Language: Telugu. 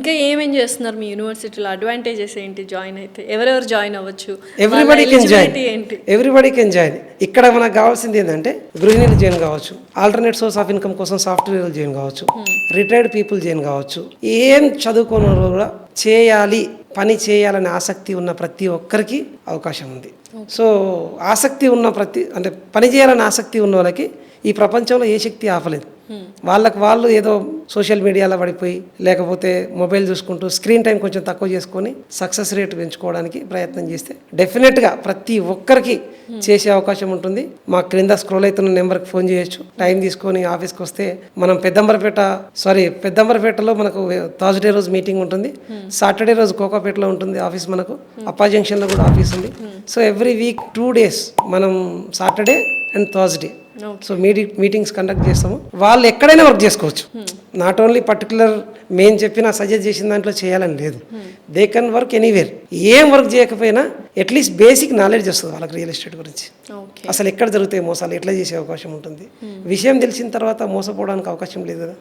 ఇంకా ఏమేం చేస్తున్నారు మీ యూనివర్సిటీలో? అడ్వాంటేజెస్ ఏంటి జాయిన్ అయితే? ఎవరెవరు జాయిన్ అవ్వచ్చు? Everybody can join. ఏంటి? Everybody can join. ఇక్కడ మనకు కావాల్సింది ఏంటంటే గృహిణులు జాయిన్ కావచ్చు, ఆల్టర్నేట్ సోర్స్ ఆఫ్ ఇన్కమ్ కోసం సాఫ్ట్వేర్ జాయిన్ కావచ్చు, రిటైర్డ్ పీపుల్ జాయిన్ కావచ్చు. ఏం చదువుకోని కూడా చేయాలి, పని చేయాలనే ఆసక్తి ఉన్న ప్రతి ఒక్కరికి అవకాశం ఉంది. సో ఆసక్తి ఉన్న అంటే పని చేయాలని ఆసక్తి ఉన్న వాళ్ళకి ఈ ప్రపంచంలో ఏ శక్తి ఆపలేదు. వాళ్ళు ఏదో సోషల్ మీడియాలో పడిపోయి లేకపోతే మొబైల్ చూసుకుంటూ స్క్రీన్ టైం కొంచెం తక్కువ చేసుకొని సక్సెస్ రేట్ పెంచుకోవడానికి ప్రయత్నం చేస్తే డెఫినెట్గా ప్రతి ఒక్కరికి చేసే అవకాశం ఉంటుంది. మా క్రింద స్క్రోల్ అవుతున్న నెంబర్కి ఫోన్ చేయొచ్చు. టైం తీసుకొని ఆఫీస్కి వస్తే మనం పెద్దంబరపేటలో మనకు థర్స్డే రోజు మీటింగ్ ఉంటుంది, సాటర్డే రోజు కోకాపేటలో ఉంటుంది ఆఫీస్. మనకు అప్పా జంక్షన్లో కూడా ఆఫీస్ ఉంది. సో ఎవ్రీ వీక్ 2 days మనం Saturday and Thursday so meetings conduct చేస్తాము. వాళ్ళు ఎక్కడైనా వర్క్ చేసుకోవచ్చు. నాట్ ఓన్లీ పర్టికులర్ మేము చెప్పిన సజెస్ట్ చేసిన దాంట్లో చేయాలని లేదు. They can work anywhere. ఏం వర్క్ చేయకపోయినా అట్లీస్ట్ బేసిక్ నాలెడ్జ్ వస్తుంది వాళ్ళకి రియల్ ఎస్టేట్ గురించి. అసలు ఎక్కడ జరుగుతాయి మోసాలు, ఎట్లా చేసే అవకాశం ఉంటుంది. విషయం తెలిసిన తర్వాత మోసపోవడానికి అవకాశం లేదు కదా.